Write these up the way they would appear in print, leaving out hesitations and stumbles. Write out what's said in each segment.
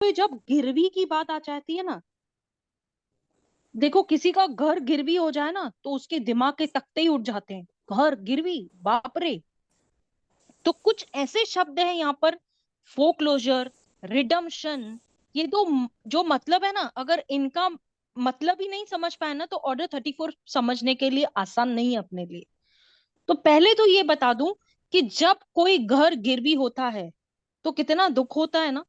तो जब गिरवी की बात आ जाती है ना, देखो किसी का घर गिरवी हो जाए ना तो उसके दिमाग के तख्ते ही उठ जाते हैं। घर गिरवी, बाप रे। तो कुछ ऐसे शब्द हैं यहाँ पर, फोक्लोजर, रिडम्पशन, ये दो जो मतलब है ना, अगर इनका मतलब ही नहीं समझ पाए ना तो ऑर्डर 34 समझने के लिए आसान नहीं है अपने लिए। तो पहले तो ये बता दूं कि जब कोई घर गिरवी होता है तो कितना दुख होता है ना।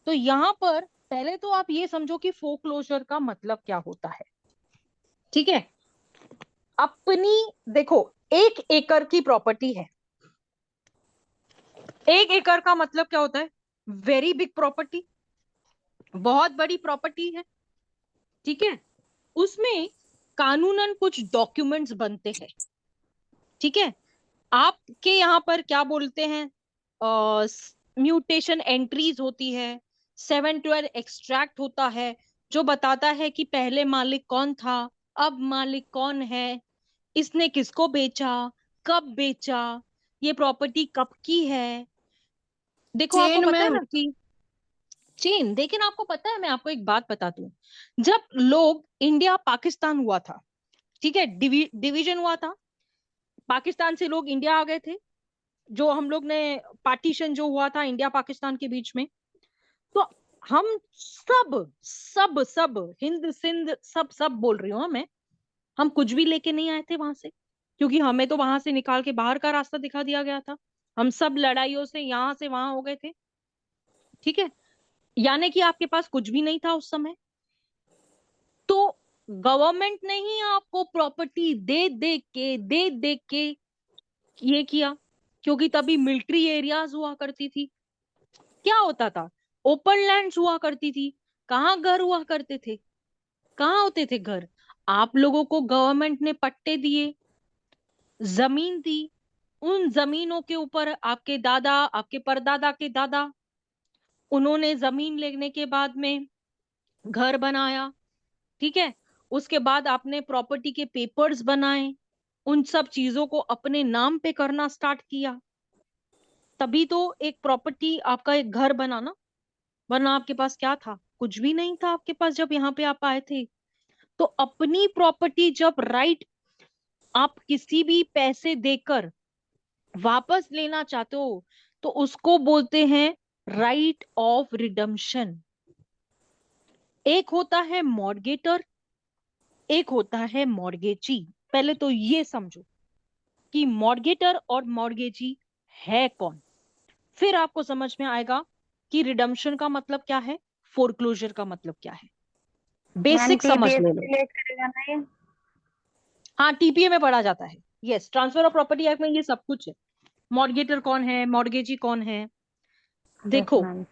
तो यहाँ पर पहले तो आप ये समझो कि फोक्लोजर का मतलब क्या होता है। ठीक है, अपनी, देखो, 1 एकड़ की प्रॉपर्टी है। 1 एकड़ का मतलब क्या होता है? वेरी बिग प्रॉपर्टी, बहुत बड़ी प्रॉपर्टी है। ठीक है, उसमें कानूनन कुछ डॉक्यूमेंट्स बनते हैं। ठीक है, आपके यहाँ पर क्या बोलते हैं, म्यूटेशन एंट्रीज होती है, 712 एक्सट्रैक्ट होता है जो बताता है कि पहले मालिक कौन था, अब मालिक कौन है, इसने किसको बेचा, कब बेचा, ये प्रॉपर्टी कब की है। देखो आपको चेन पता है मैम। ना कि चेन, लेकिन आपको पता है, मैं आपको एक बात बता दूं, जब लोग इंडिया पाकिस्तान हुआ था, ठीक है, डिवीजन हुआ था, पाकिस्तान से लोग इंडिया आ गए थे, जो हम लोग ने पार्टीशन जो हुआ था इंडिया पाकिस्तान के बीच में, तो हम सब सब सब हिंद सिंध सब सब बोल रही हूँ मैं, हम कुछ भी लेके नहीं आए थे वहां से, क्योंकि हमें तो वहां से निकाल के बाहर का रास्ता दिखा दिया गया था। हम सब लड़ाइयों से यहाँ से वहां हो गए थे। ठीक है, यानी कि आपके पास कुछ भी नहीं था उस समय। तो गवर्नमेंट ने ही आपको प्रॉपर्टी दे दे के ये किया, क्योंकि तभी मिलिट्री एरियाज हुआ करती थी। क्या होता था, ओपन लैंड्स हुआ करती थी। कहाँ घर हुआ करते थे, कहाँ होते थे घर? आप लोगों को गवर्नमेंट ने पट्टे दिए, जमीन दी, उन जमीनों के ऊपर आपके दादा, आपके परदादा के दादा, उन्होंने जमीन लेने के बाद में घर बनाया। ठीक है, उसके बाद आपने प्रॉपर्टी के पेपर्स बनाए, उन सब चीजों को अपने नाम पे करना स्टार्ट किया, तभी तो एक प्रॉपर्टी, आपका एक घर बना ना। वरना आपके पास क्या था? कुछ भी नहीं था आपके पास जब यहाँ पे आप आए थे। तो अपनी प्रॉपर्टी जब राइट आप किसी भी पैसे देकर वापस लेना चाहते हो तो उसको बोलते हैं राइट ऑफ रिडम्पशन। एक होता है मॉर्गेटर, एक होता है मॉर्गेजी। पहले तो ये समझो कि मॉर्गेटर और मॉर्गेजी है कौन, फिर आपको समझ में आएगा कि रिडम्पशन का मतलब क्या है, फोरक्लोजर का मतलब क्या है। मैम बेसिक समझ टीपीएस ले लो। रिलेट करेगा ना ये? हाँ, टीपीए में पढ़ा जाता है। Yes, transfer of property act में ये सब कुछ है। मॉर्गेटर कौन है, मॉर्गेजी कौन है? यस देखो, मैम।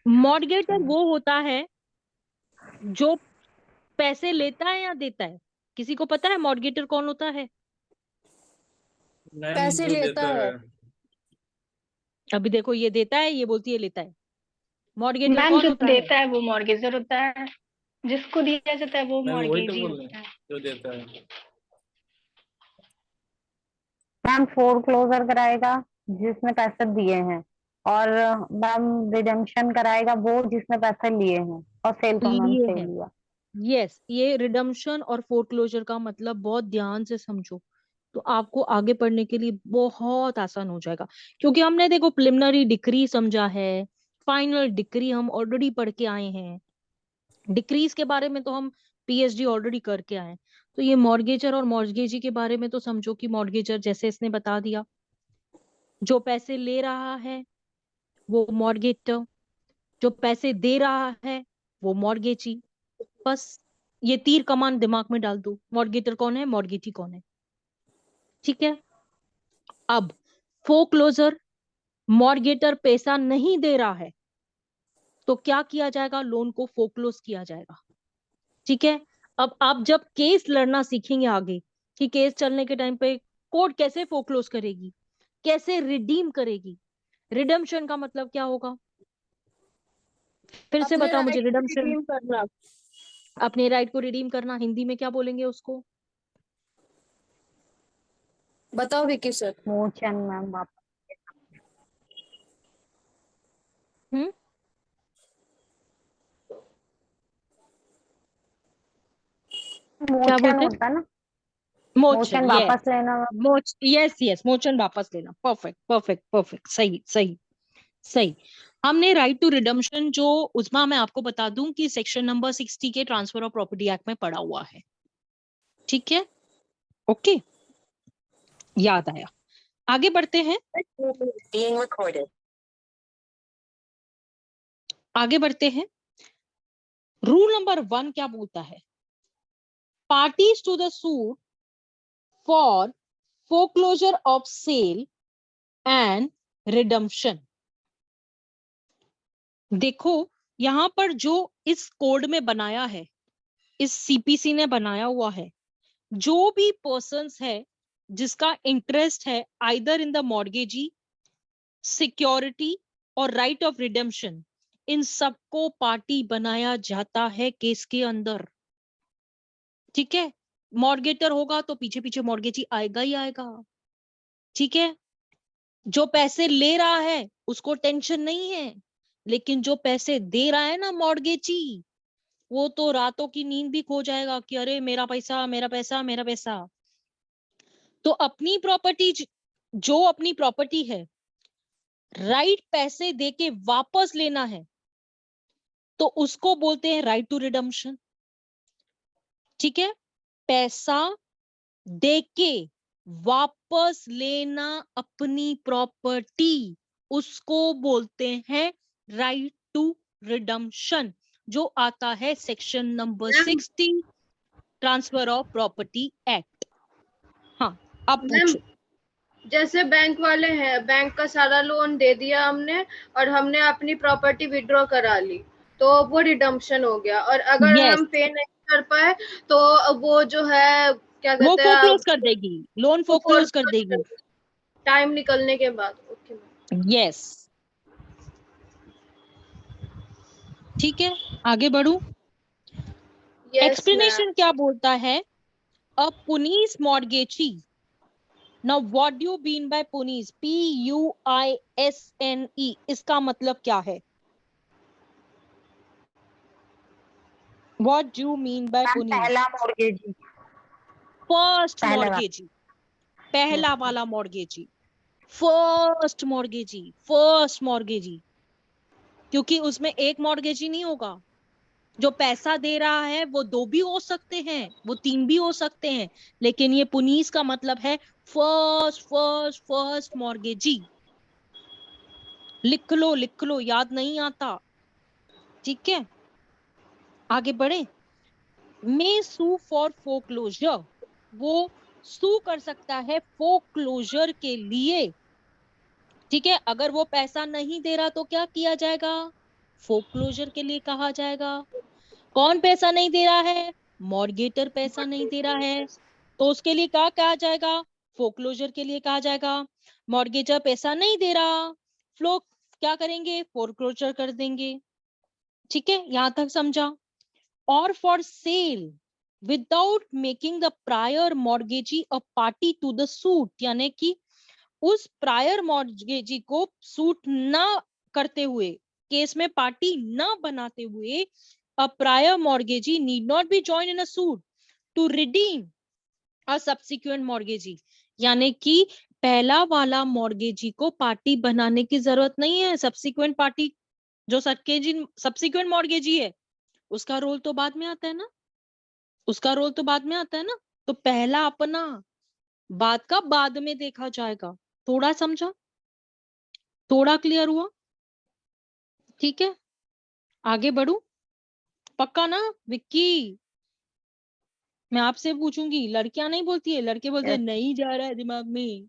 मॉर्गेटर वो होता है जो पैसे लेता है या देता है। किसी को पता है मॉर्गेटर कौन होता है? मैम पैसे जो लेता देता है। है। अभी देखो, ये देता है, ये बोलती है लेता है। मॉर्गेटर मैम कौन जो होता है? देता है वो मॉर्गेजर होता है, जिसको दिया जाता है वो मैम वही तो मॉर्गेजी बोल रहे हैं, होता है। जो देता है। मैम फोर क्लोजर कराएगा जिसने पैसे दिए हैं, और मैम रिडेम्पशन कराएगा वो जिसने पैसे लिए हैं, और सेल का मैम लिए सेल हैं। लिया। यस, ये रिडम्पशन और फोरक्लोजर का मतलब बहुत ध्यान से समझो, तो आपको आगे पढ़ने के लिए बहुत आसान हो जाएगा। क्योंकि हमने देखो प्रिलिमिनरी डिक्री समझा है, फाइनल डिक्री हम ऑलरेडी पढ़ के आए हैं, डिक्रीज के बारे में तो हम पीएचडी ऑलरेडी करके आए हैं। तो ये मॉर्गेजर और मॉर्गेजी के बारे में तो समझो कि मॉर्गेजर, जैसे इसने बता दिया, जो पैसे ले रहा है वो मॉर्गेटर, जो पैसे दे रहा है वो मॉर्गेजी। बस ये तीर कमान दिमाग में डाल दो, मॉर्गेटर कौन है, मॉर्गेजी कौन है। ठीक है, अब फोक्लोजर, मॉर्गेटर पैसा नहीं दे रहा है तो क्या किया जाएगा, लोन को फोक्लोज किया जाएगा। ठीक है, अब आप जब केस लड़ना सीखेंगे आगे, कि केस चलने के टाइम पे कोर्ट कैसे फोक्लोज करेगी, कैसे रिडीम करेगी, रिडम्पशन का मतलब क्या होगा, फिर से अपने बताओ मुझे, राइट को रिडम्पशन, रिडीम करना। अपने राइट को रिडीम करना, हिंदी में क्या बोलेंगे उसको? बताओ विकी सर। मोचन मैम वापस। हम्म, क्या मोशन बोलते हैं? होता है ना, मोचन, मोशन यस। वापस लेना। यस यस, मोचन वापस लेना। परफेक्ट परफेक्ट परफेक्ट, सही सही सही। हमने राइट टू रिडम्पशन जो, उस्मा मैं आपको बता दूं कि सेक्शन नंबर 60 के ट्रांसफर ऑफ प्रॉपर्टी एक्ट में पड़ा हुआ है। ठीक है, ओके, याद आया। आगे बढ़ते हैं, आगे बढ़ते हैं। रूल नंबर 1 क्या बोलता है? Parties to the suit for foreclosure of sale and redemption. देखो, यहां पर जो इस कोड में बनाया है, इस सीपीसी ने बनाया हुआ है, जो भी पर्सन्स है जिसका इंटरेस्ट है either in the mortgagee, security और राइट ऑफ रिडेम्पशन, इन सबको पार्टी बनाया जाता है केस के अंदर। ठीक है, मॉर्गेटर होगा तो पीछे पीछे मॉर्गेजी आएगा ही आएगा। ठीक है, जो पैसे ले रहा है उसको टेंशन नहीं है, लेकिन जो पैसे दे रहा है ना मॉर्गेजी, वो तो रातों की नींद भी खो जाएगा कि अरे मेरा पैसा मेरा पैसा मेरा पैसा। तो अपनी प्रॉपर्टी, जो अपनी प्रॉपर्टी है, राइट पैसे देके वापस लेना है, तो उसको बोलते हैं राइट टू रिडम्पशन। ठीक है, पैसा देके वापस लेना अपनी प्रॉपर्टी, उसको बोलते हैं राइट टू रिडम्पशन, जो आता है section number 60 transfer of property act. हाँ, अब मैम, पूछो। जैसे बैंक वाले हैं, बैंक का सारा लोन दे दिया हमने और हमने अपनी प्रॉपर्टी विड्रॉ करा ली, तो वो रिडम्पशन हो गया। और अगर यस, हम पे नहीं कर पाए तो वो जो है क्या वो कहते हैं, फोरक्लोज कर देगी, लोन वो फोरक्लोज कर देगी। टाइम निकलने के बाद। Okay ma'am. यस, ठीक है, आगे बढ़ू। Yes ma'am. एक्सप्लेनेशन क्या बोलता है? अ पुनीस mortgagee. Now what do you mean by पुनीस? PUISNE, इसका मतलब क्या है? What do you mean by ma'am पुनीस? पहला मॉर्गेज, फर्स्ट पहले वाला। मॉर्गेजी, पहला वाला mortgagee, first mortgagee, first mortgagee. क्योंकि उसमें एक मॉर्गेजी नहीं होगा। जो पैसा दे रहा है वो 2 भी हो सकते हैं, वो 3 भी हो सकते हैं, लेकिन ये पुनीस का मतलब है फर्स्ट फर्स्ट फर्स्ट मॉर्गेजी। लिख लो, याद नहीं आता। ठीक है, आगे बढ़े। मे सू फॉर फोरक्लोजर, वो सू कर सकता है फोरक्लोजर के लिए। ठीक है, अगर वो पैसा नहीं दे रहा तो क्या किया जाएगा? फोरक्लोजर के लिए कहा जाएगा। कौन पैसा नहीं दे रहा है? मॉर्गेटर पैसा नहीं दे रहा है, तो उसके लिए क्या कहा जाएगा? फोरक्लोजर के लिए कहा जाएगा। मॉर्गेजर पैसा नहीं दे रहा, फ्लो क्या करेंगे? फोरक्लोजर कर देंगे। ठीक है, यहां तक समझा? और for sale without making the prior mortgagee a party to the suit, यानी कि उस प्रायर मॉर्गेजी को सूट ना करते हुए, केस में पार्टी ना बनाते हुए, a prior mortgagee need not be joined in a suit to redeem a subsequent mortgagee, यानी कि पहला वाला मॉर्गेजी को पार्टी बनाने की जरूरत नहीं है। सब्सिक्वेंट पार्टी, जो सब्सिक्वेंट मॉर्गेजी है, उसका रोल तो बाद में आता है ना, उसका रोल तो बाद में आता है ना। तो पहला अपना, बाद का बाद में देखा जाएगा। थोड़ा समझा? थोड़ा क्लियर हुआ? ठीक है, आगे बढ़ू? पक्का ना विक्की? मैं आपसे पूछूंगी, लड़कियां नहीं बोलती है, लड़के बोलते हैं यस। नहीं जा रहा है दिमाग में।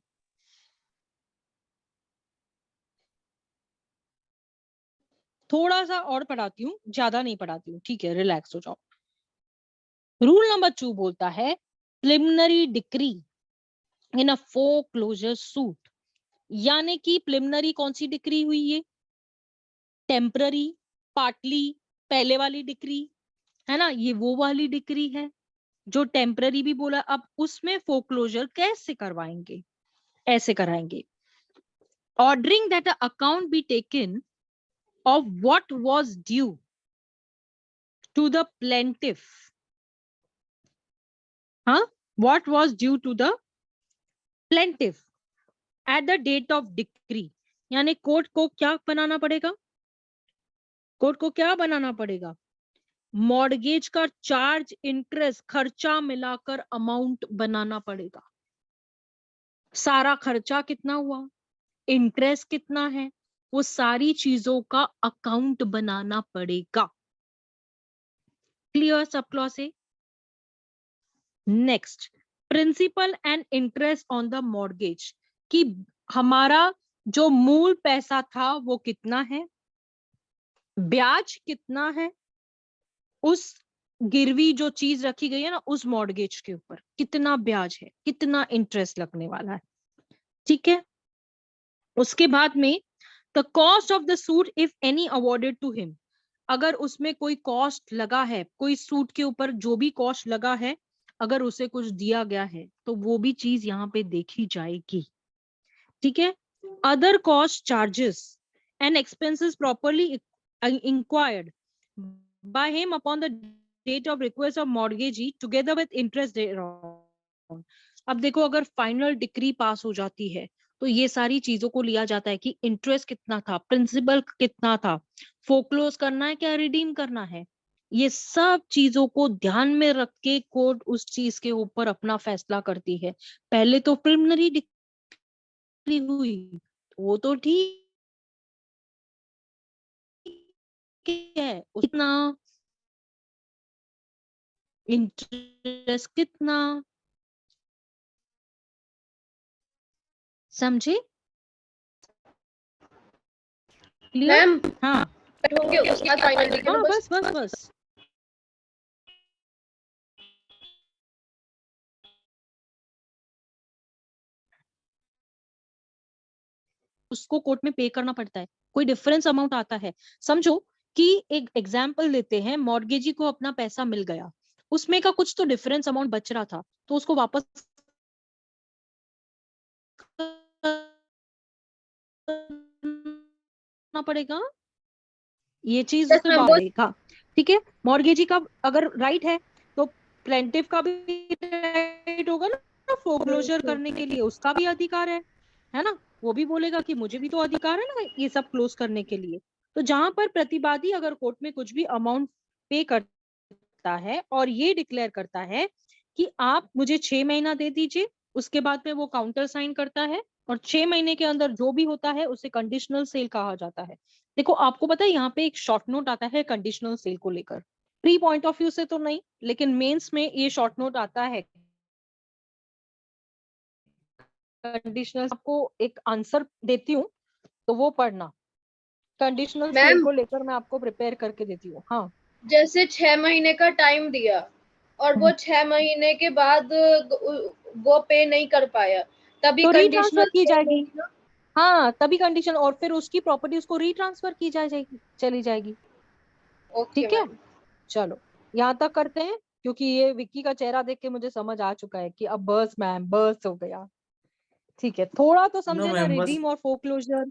थोड़ा सा और पढ़ाती हूँ, ज्यादा नहीं पढ़ाती हूँ, ठीक है, रिलैक्स हो जाओ। रूल नंबर 2 बोलता है प्रिलिमिनरी डिक्री इन अ फोरक्लोजर सूट, यानी कि प्रिलिमिनरी कौन सी डिक्री हुई? ये टेम्पररी, पार्टली, पहले वाली डिक्री है ना, ये वो वाली डिक्री है जो टेम्पररी भी बोला। अब उसमें फोरक्लोजर कैसे करवाएंगे? ऐसे कराएंगे, ordering that account be taken of what was due to the plaintiff हाँ, what was due to the plaintiff at the date of decree, यानी कोर्ट को क्या बनाना पड़ेगा, कोर्ट को क्या बनाना पड़ेगा, मॉर्गेज का चार्ज, इंटरेस्ट, खर्चा मिलाकर अमाउंट बनाना पड़ेगा। सारा खर्चा कितना हुआ, इंटरेस्ट कितना है, वो सारी चीजों का अकाउंट बनाना पड़ेगा। क्लियर सब क्लॉज से? Next, principal and interest on the mortgage, कि हमारा जो मूल पैसा था वो कितना है, ब्याज कितना है, उस गिरवी जो चीज रखी गई है ना उस मॉर्गेज के ऊपर कितना ब्याज है, कितना इंटरेस्ट लगने वाला है। ठीक है, उसके बाद में the cost of the suit if any awarded to him, अगर उसमें कोई कॉस्ट लगा है, कोई सूट के ऊपर जो भी कॉस्ट लगा है, अगर उसे कुछ दिया गया है तो वो भी चीज यहाँ पे देखी जाएगी। ठीक है, other cost, charges and expenses properly inquired by him upon the date of request of mortgagee together with interest thereon। अब देखो, अगर फाइनल डिक्री पास हो जाती है तो ये सारी चीजों को लिया जाता है कि इंटरेस्ट कितना था, प्रिंसिपल कितना था, फोक्लोज करना है क्या रिडीम करना है, ये सब चीजों को ध्यान में रख के कोर्ट उस चीज के ऊपर अपना फैसला करती है। पहले तो प्रिलिमिनरी डिक्री हुई, वो तो ठीक है, उतना इंटरेस्ट कितना, समझे? क्लियर? मैम हाँ होंगे उसके बाद फाइनल डिक्री हाँ, में बस बस उसको कोर्ट में पे करना पड़ता है, कोई डिफरेंस अमाउंट आता है। समझो कि एक एग्जाम्पल लेते हैं, मॉर्गेजी को अपना पैसा मिल गया, उसमें का कुछ तो डिफरेंस अमाउंट बच रहा था, तो उसको वापस करना पड़ेगा, ये चीज यस उसमें मैम, वो बढ़ेगा। ठीक है, मॉर्गेजी का अगर राइट है तो प्लेंटिफ का भी राइट होगा ना फोक्लोजर करने के लिए, उसका भी अधिकार है ना, वो भी बोलेगा कि मुझे भी तो अधिकार है ना ये सब क्लोज करने के लिए। तो जहां पर प्रतिवादी अगर कोर्ट में कुछ भी अमाउंट पे करता है और ये डिक्लेयर करता है कि आप मुझे 6 महीना दे दीजिए, उसके बाद में वो काउंटर साइन करता है और 6 महीने के अंदर जो भी होता है उसे कंडीशनल सेल कहा जाता है। देखो, आपको पता है यहाँ पे एक शॉर्ट नोट आता है कंडीशनल सेल को लेकर, प्री पॉइंट ऑफ व्यू से तो नहीं, लेकिन मेंस में ये शॉर्ट नोट आता है। कंडीशनल, आपको एक आंसर देती हूँ तो वो पढ़ना, कंडीशनल सेल मैम को लेकर मैं आपको प्रिपेयर करके देती हूँ। हाँ, जैसे 6 महीने का टाइम दिया और वो 6 महीने के बाद वो पे नहीं कर पाया, तभी तो कंडीशनल रीट्रांसफर की सेल जाएगी। होगी ना? हाँ, तभी कंडीशन, और फिर उसकी प्रॉपर्टी उसको रीट्रांसफर की जाएगी, चली जाएगी। ओके ठीक है, मैम। चलो यहाँ तक करते हैं, क्योंकि ये विक्की का चेहरा देख के मुझे समझ आ चुका है कि अब बस मैम बस हो गया। ठीक है, थोड़ा तो नो समझे ना, मैम बस रिडीम और फोक्लोजर,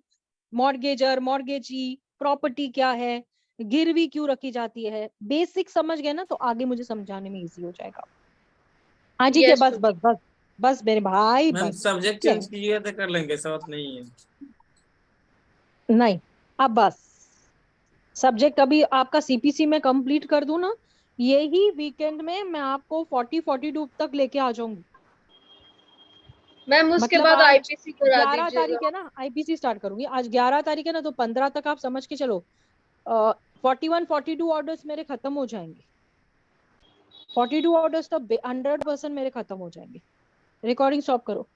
मॉर्गेजर, मॉर्गेजी, प्रॉपर्टी क्या है, गिरवी क्यों रखी जाती है, बेसिक समझ गए ना तो आगे मुझे समझाने में इजी हो जाएगा। हाँ ठीक है, यस बस बस बस बस मेरे भाई मैम बस। सब्जेक्ट ठीक है, चेंज कीजिएगा तो कर लेंगे, ऐसा बात नहीं है। नहीं अब बस, सब्जेक्ट अभी आपका सीपीसी में कंप्लीट कर दूं ना, यही वीकेंड में मैं आपको 40-42 तक लेके आ जाऊंगी। मैम, उसके मतलब बाद आज आईपीसी करा 11 दीजिएगा। तारीख है ना, आईपीसी स्टार्ट करूंगी, आज 11 तारीख है ना, तो 15 तक आप समझ के चलो 41-42 ऑर्डर्स मेरे खत्म हो जाएंगे, 42 ऑर्डर्स तो 100% मेरे खत्म हो जाएंगे। रिकॉर्डिंग स्टॉप करो।